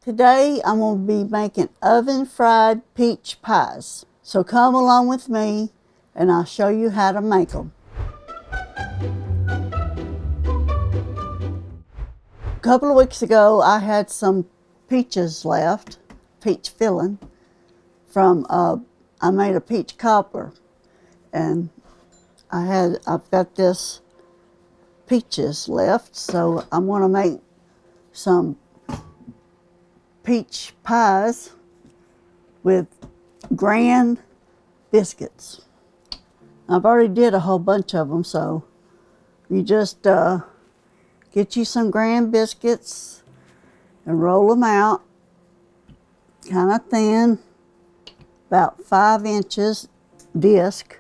Today I'm going to be making oven fried peach pies. So come along with me and I'll show you how to make them. A couple of weeks ago I had some peaches left, peach filling, from I made a peach cobbler, and I've got this peaches left, so I'm going to make some peach pies with grand biscuits. I've already did a whole bunch of them, so you just get you some grand biscuits and roll them out kind of thin, about 5 inches disc.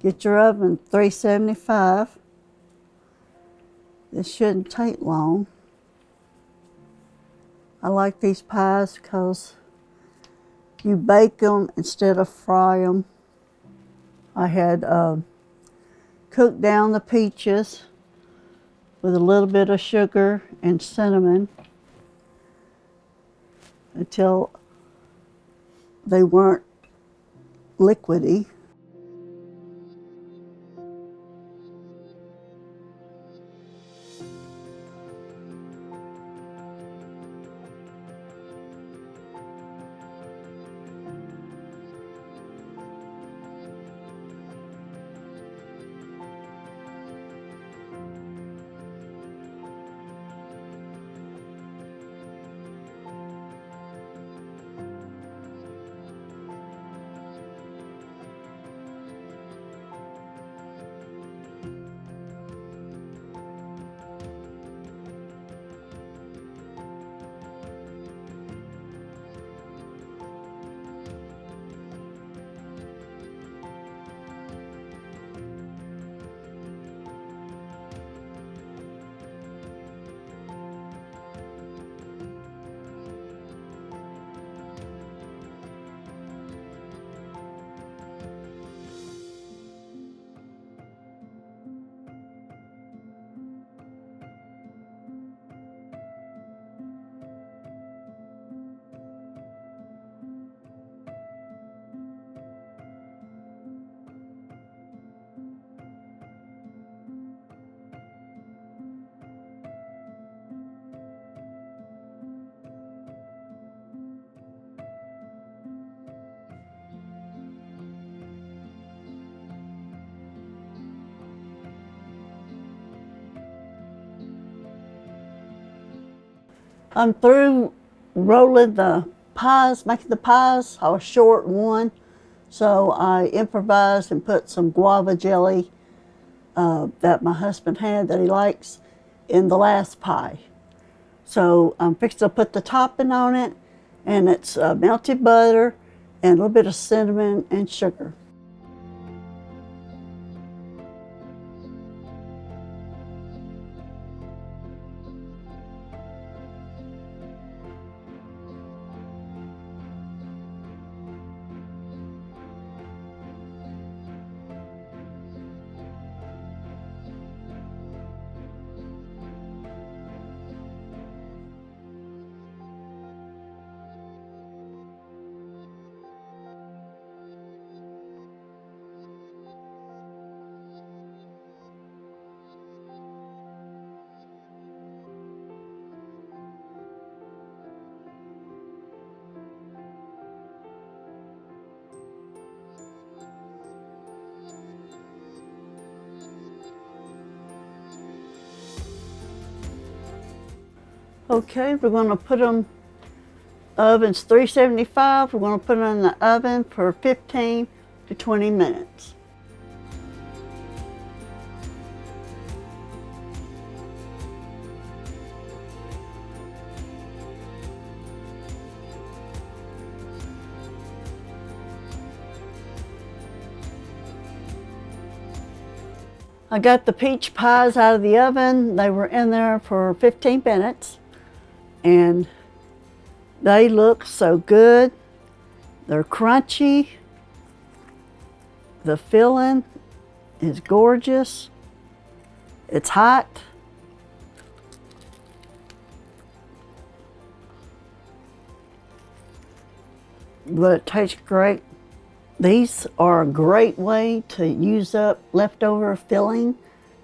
Get your oven 375. This shouldn't take long. I like these pies because you bake them instead of fry them. I had cooked down the peaches with a little bit of sugar and cinnamon until they weren't liquidy. I'm through rolling the pies, making the pies. I was short one, so I improvised and put some guava jelly that my husband had that he likes in the last pie. So I'm fixing to put the topping on it, and it's melted butter and a little bit of cinnamon and sugar. Okay, we're going to put them, oven's 375, we're going to put them in the oven for 15 to 20 minutes. I got the peach pies out of the oven. They were in there for 15 minutes. And they look so good. They're crunchy. The filling is gorgeous. It's hot. But it tastes great. These are a great way to use up leftover filling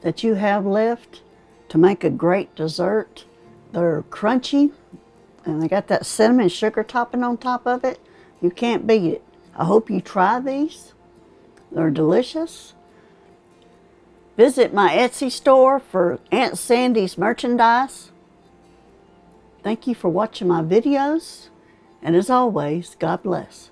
that you have left to make a great dessert. They're crunchy and they got that cinnamon sugar topping on top of it. You can't beat it. I hope you try these. They're delicious. Visit my Etsy store for Aunt Sandy's merchandise. Thank you for watching my videos. And as always, God bless.